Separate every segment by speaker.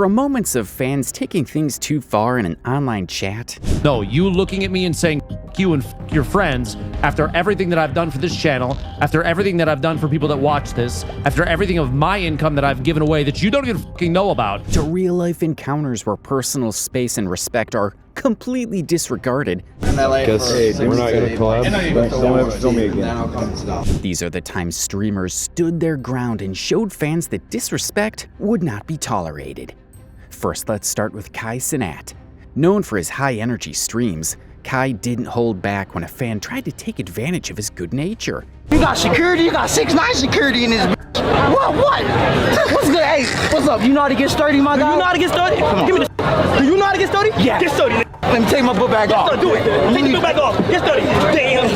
Speaker 1: From moments of fans taking things too far in an online chat,
Speaker 2: no, you looking at me and saying "F you and f your friends" after everything that I've done for this channel, after everything that I've done for people that watch this, after everything of my income that I've given away that you don't even fucking know about,
Speaker 1: to real-life encounters where personal space and respect are completely disregarded.
Speaker 3: We're not gonna collab. Don't ever film me again.
Speaker 1: These are the times streamers stood their ground and showed fans that disrespect would not be tolerated. First, let's start with Kai Cenat. Known for his high-energy streams, Kai didn't hold back when a fan tried to take advantage of his good nature.
Speaker 4: You got security? You got 6'9" security in this bitch. What? What's good? Hey, what's up? You know how to get sturdy, my guy? Do you know how to get sturdy? Come on. Give me the Do you know how to get sturdy? Yeah. Get sturdy. Let me take my book bag off. Do it. Take the book bag off. Get sturdy. Damn.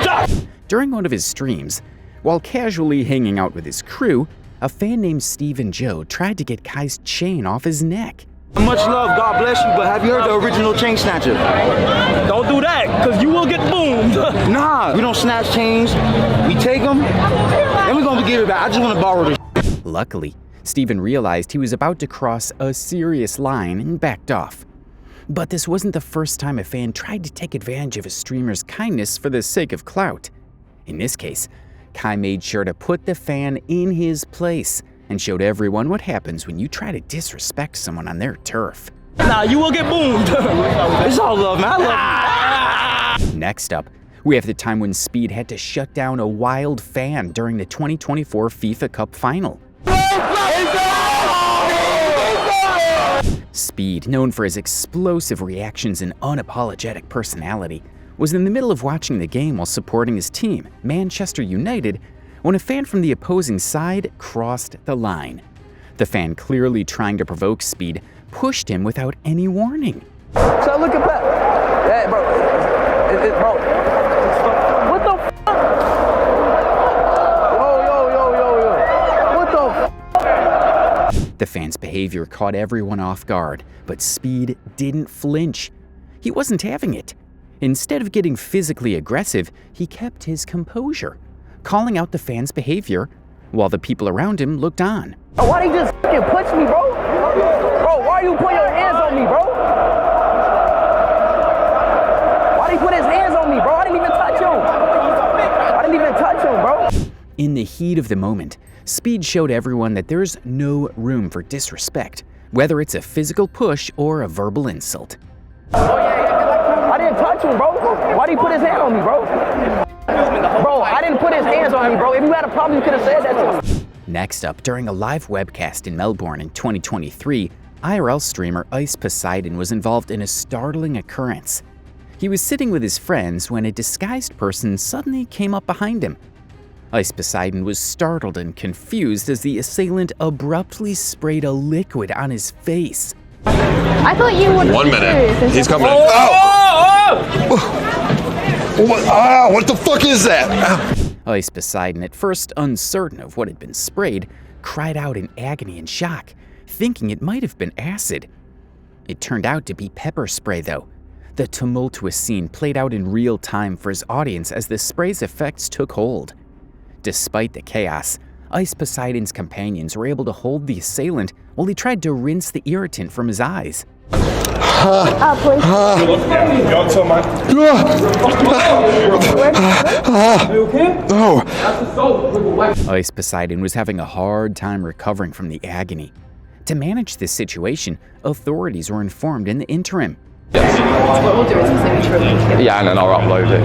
Speaker 4: Stop.
Speaker 1: During one of his streams, while casually hanging out with his crew, a fan named Steven Joe tried to get Kai's chain off his neck.
Speaker 4: Much love, God bless you, but have you heard the original chain snatcher? Don't do that, because you will get boomed. Nah, we don't snatch chains. We take them, and we're going to give it back. I just want to borrow this.
Speaker 1: Luckily, Steven realized he was about to cross a serious line and backed off. But this wasn't the first time a fan tried to take advantage of a streamer's kindness for the sake of clout. In this case, Kai made sure to put the fan in his place and showed everyone what happens when you try to disrespect someone on their turf.
Speaker 4: Nah, you will get boomed. It's all love, man. I love you.
Speaker 1: Next up, we have the time when Speed had to shut down a wild fan during the 2024 FIFA Cup final. Speed, known for his explosive reactions and unapologetic personality, was in the middle of watching the game while supporting his team, Manchester United, when a fan from the opposing side crossed the line. The fan, clearly trying to provoke Speed, pushed him without any warning.
Speaker 4: So look at that. Hey, bro. Bro. What the f***? Yo. What the f***?
Speaker 1: The fan's behavior caught everyone off guard, but Speed didn't flinch. He wasn't having it. Instead of getting physically aggressive, he kept his composure, calling out the fan's behavior while the people around him looked on.
Speaker 4: Why'd he just fucking punch me, bro? Bro, why you put your hands on me, bro? Why'd he put his hands on me, bro? I didn't even touch him, bro.
Speaker 1: In the heat of the moment, Speed showed everyone that there's no room for disrespect, whether it's a physical push or a verbal insult.
Speaker 4: I didn't touch him, bro. Why'd he put his hand on me, bro? Bro, I didn't put his hands on me, bro. If you had a problem, you could have said that to him.
Speaker 1: Next up, during a live webcast in Melbourne in 2023, IRL streamer Ice Poseidon was involved in a startling occurrence. He was sitting with his friends when a disguised person suddenly came up behind him. Ice Poseidon was startled and confused as the assailant abruptly sprayed a liquid on his face.
Speaker 5: I thought you would.
Speaker 6: 1 minute. He's coming. What the fuck is that?
Speaker 1: Ice Poseidon, at first uncertain of what had been sprayed, cried out in agony and shock, thinking it might have been acid. It turned out to be pepper spray, though. The tumultuous scene played out in real time for his audience as the spray's effects took hold. Despite the chaos, Ice Poseidon's companions were able to hold the assailant while he tried to rinse the irritant from his eyes.
Speaker 5: Please.
Speaker 1: Ice Poseidon was having a hard time recovering from the agony. To manage this situation, authorities were informed in the interim.
Speaker 5: What we'll do is we'll send you to a link.
Speaker 6: Yeah, and then I'll upload it,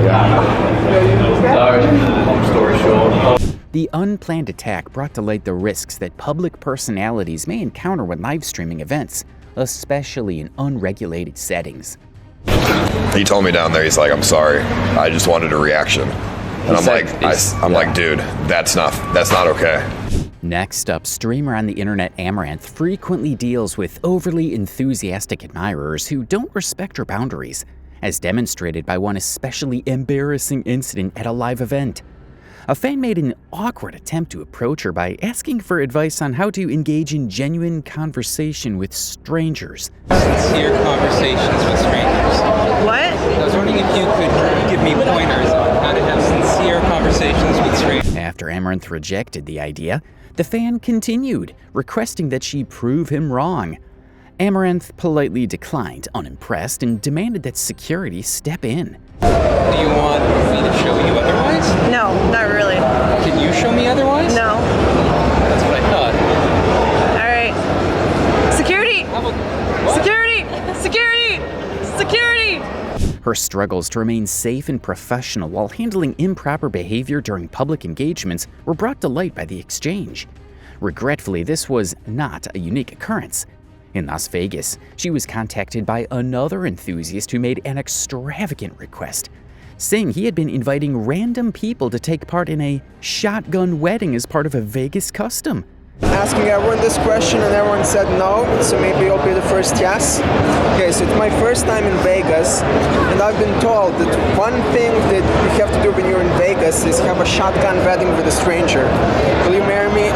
Speaker 6: long story short.
Speaker 1: The unplanned attack brought to light the risks that public personalities may encounter when live streaming events, especially in unregulated settings.
Speaker 6: He told me down there, he's like, I'm sorry, I just wanted a reaction. And I'm like, dude, that's not okay.
Speaker 1: Next up, streamer on the internet Amaranth frequently deals with overly enthusiastic admirers who don't respect her boundaries, as demonstrated by one especially embarrassing incident at a live event. A fan made an awkward attempt to approach her by asking for advice on how to engage in genuine conversation with strangers.
Speaker 7: Sincere conversations with strangers.
Speaker 8: What?
Speaker 7: I was wondering if you could give me pointers on how to have sincere conversations with strangers.
Speaker 1: After Amaranth rejected the idea, the fan continued, requesting that she prove him wrong. Amaranth politely declined, unimpressed, and demanded that security step in.
Speaker 7: Do you want me to show you otherwise?
Speaker 8: No, not really.
Speaker 7: Can you show me otherwise?
Speaker 8: No.
Speaker 7: That's what I thought.
Speaker 8: All right. Security! Security! Security! Security!
Speaker 1: Her struggles to remain safe and professional while handling improper behavior during public engagements were brought to light by the exchange. Regretfully, this was not a unique occurrence. In Las Vegas, she was contacted by another enthusiast who made an extravagant request, saying he had been inviting random people to take part in a shotgun wedding as part of a Vegas custom.
Speaker 9: Asking everyone this question and everyone said no, so maybe you'll be the first yes. Okay, so it's my first time in Vegas, and I've been told that one thing that you have to do when you're in Vegas is have a shotgun wedding with a stranger. Will you marry me?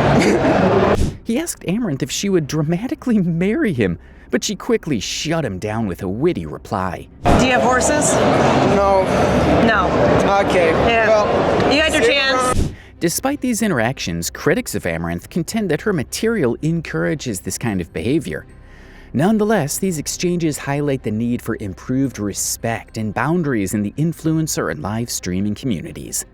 Speaker 1: He asked Amaranth if she would dramatically marry him, but she quickly shut him down with a witty reply.
Speaker 8: Do you have horses?
Speaker 9: No.
Speaker 8: No.
Speaker 9: Okay.
Speaker 8: Yeah.
Speaker 9: Well,
Speaker 8: You had your chance.
Speaker 1: Despite these interactions, critics of Amaranth contend that her material encourages this kind of behavior. Nonetheless, these exchanges highlight the need for improved respect and boundaries in the influencer and live streaming communities.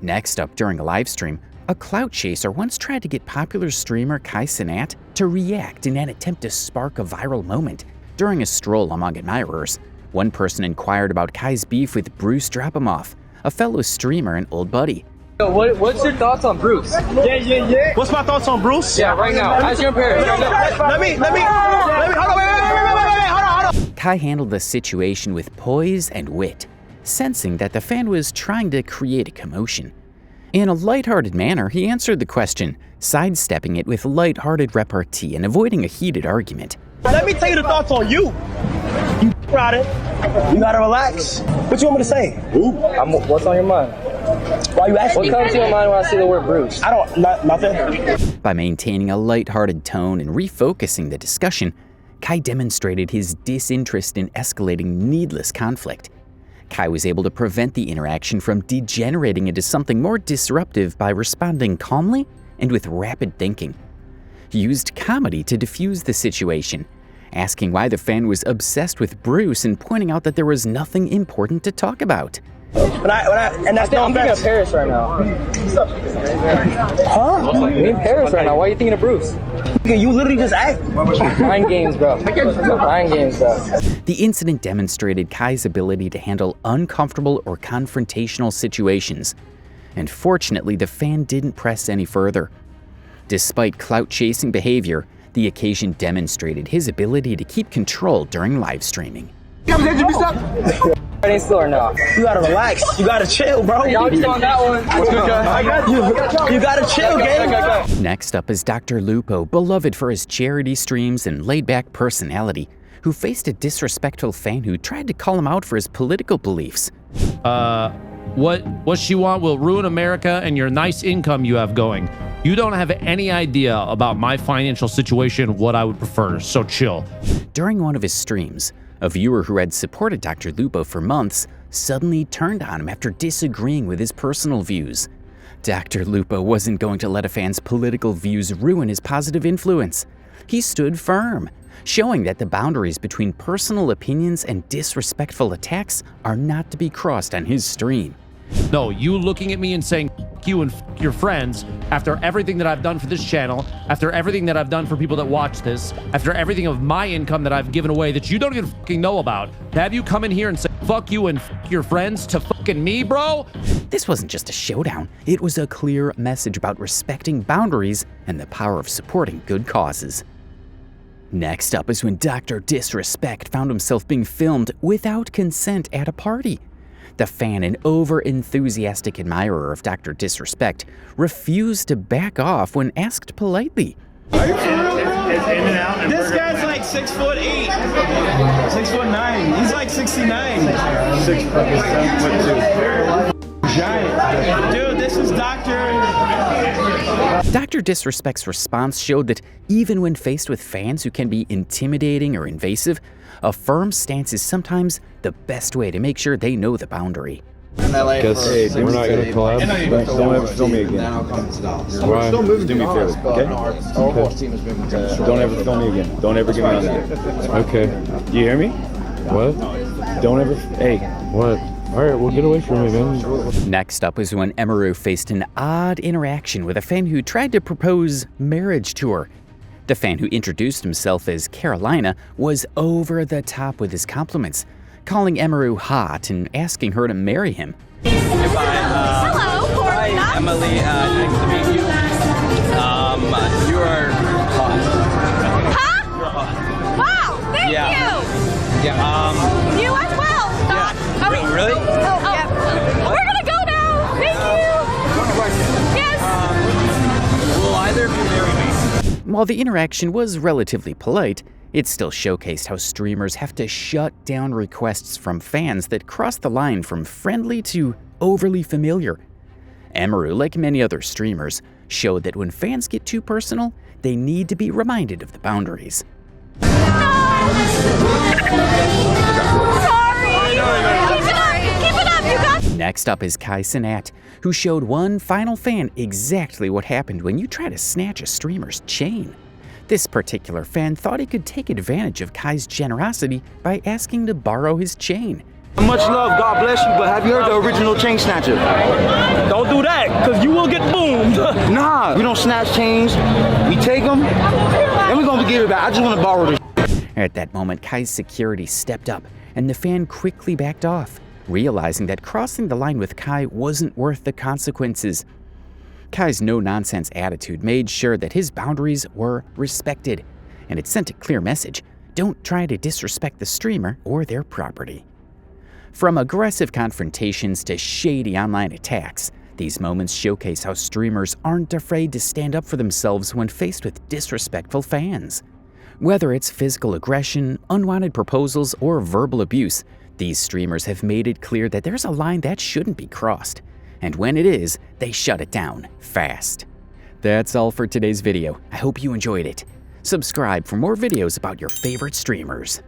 Speaker 1: Next up, during a live stream, a clout chaser once tried to get popular streamer Kai Cenat to react in an attempt to spark a viral moment. During a stroll among admirers, one person inquired about Kai's beef with Bruce Dropamoff, a fellow streamer and old buddy.
Speaker 7: What's your thoughts on Bruce?
Speaker 4: Yeah. What's my thoughts on Bruce?
Speaker 7: Yeah, right now. How's your parents?
Speaker 4: Let me, hold on, wait, hold on.
Speaker 1: Kai handled the situation with poise and wit, sensing that the fan was trying to create a commotion. In a lighthearted manner, he answered the question, sidestepping it with lighthearted repartee and avoiding a heated argument.
Speaker 4: Let me tell you the thoughts on you. You got it. You gotta relax. What you want me to say?
Speaker 7: What's on your mind?
Speaker 4: Why you asking?
Speaker 7: What comes to your mind when I see the word Bruce?
Speaker 4: I don't, nothing.
Speaker 1: By maintaining a lighthearted tone and refocusing the discussion, Kai demonstrated his disinterest in escalating needless conflict. Kai was able to prevent the interaction from degenerating into something more disruptive by responding calmly and with rapid thinking. He used comedy to diffuse the situation, asking why the fan was obsessed with Bruce and pointing out that there was nothing important to talk about.
Speaker 4: And that's
Speaker 7: I'm thinking of Paris right now.
Speaker 4: Huh?
Speaker 7: I'm in Paris right now. Why are you thinking of Bruce?
Speaker 4: You literally just asked.
Speaker 7: Mind games, bro. Mind games, bro.
Speaker 1: The incident demonstrated Kai's ability to handle uncomfortable or confrontational situations, and fortunately, the fan didn't press any further. Despite clout-chasing behavior, the occasion demonstrated his ability to keep control during live streaming.
Speaker 7: Ain't still or not?
Speaker 4: You gotta relax. You gotta chill, bro.
Speaker 7: Y'all just on that one.
Speaker 4: I got you. You gotta chill, gang.
Speaker 1: Next up is Dr. Lupo, beloved for his charity streams and laid-back personality, who faced a disrespectful fan who tried to call him out for his political beliefs.
Speaker 2: What she want will ruin America and your nice income you have going. You don't have any idea about my financial situation, what I would prefer, so chill.
Speaker 1: During one of his streams, a viewer who had supported Dr. Lupo for months suddenly turned on him after disagreeing with his personal views. Dr. Lupo wasn't going to let a fan's political views ruin his positive influence. He stood firm, showing that the boundaries between personal opinions and disrespectful attacks are not to be crossed on his stream.
Speaker 2: No, you looking at me and saying you and your friends after everything that I've done for this channel, after everything that I've done for people that watch this, after everything of my income that I've given away that you don't even fucking know about, to have you come in here and say fuck you and your friends to fucking me, bro?
Speaker 1: This wasn't just a showdown, it was a clear message about respecting boundaries and the power of supporting good causes. Next up is when Dr. Disrespect found himself being filmed without consent at a party. The fan, an over-enthusiastic admirer of Dr. Disrespect, refused to back off when asked politely.
Speaker 4: Are you for real, bro? This guy's like 6'8", 6'9". He's like 69. 6'7",
Speaker 3: giant.
Speaker 4: Dude, this is Dr.
Speaker 1: Dr. Disrespect's response showed that even when faced with fans who can be intimidating or invasive, a firm stance is sometimes the best way to make sure they know the boundary.
Speaker 3: Guess we're not gonna collab. Don't ever film me again. Why? Just do me a favor, okay? Don't ever film me again. Don't ever get me on there. Okay. You hear me? What? Don't ever. Hey. What? All right, well, get away from me, man.
Speaker 1: Next up was when Emaru faced an odd interaction with a fan who tried to propose marriage to her. The fan, who introduced himself as Carolina, was over the top with his compliments, calling Emaru hot and asking her to marry him.
Speaker 5: Hello, Courtney.
Speaker 7: Hi, Emily. Nice to meet you. You are hot.
Speaker 5: Huh?
Speaker 7: You're hot.
Speaker 5: Wow, thank you.
Speaker 7: Yeah.
Speaker 5: You as well.
Speaker 7: Yeah. Really?
Speaker 5: Yeah. We're gonna go now. Thank you. Yes.
Speaker 7: Will either of you marry me?
Speaker 1: While the interaction was relatively polite, it still showcased how streamers have to shut down requests from fans that cross the line from friendly to overly familiar. Emaru, like many other streamers, showed that when fans get too personal, they need to be reminded of the boundaries. Next up is Kai Cenat, who showed one final fan exactly what happened when you try to snatch a streamer's chain. This particular fan thought he could take advantage of Kai's generosity by asking to borrow his chain.
Speaker 4: Much love, God bless you, but have you heard the original chain snatcher? Don't do that, because you will get boomed. Nah, we don't snatch chains. We take them, and we're going to give it back. I just want to borrow this.
Speaker 1: At that moment, Kai's security stepped up, and the fan quickly backed off, realizing that crossing the line with Kai wasn't worth the consequences. Kai's no-nonsense attitude made sure that his boundaries were respected, and it sent a clear message: don't try to disrespect the streamer or their property. From aggressive confrontations to shady online attacks, these moments showcase how streamers aren't afraid to stand up for themselves when faced with disrespectful fans. Whether it's physical aggression, unwanted proposals, or verbal abuse, these streamers have made it clear that there's a line that shouldn't be crossed. And when it is, they shut it down fast. That's all for today's video. I hope you enjoyed it. Subscribe for more videos about your favorite streamers.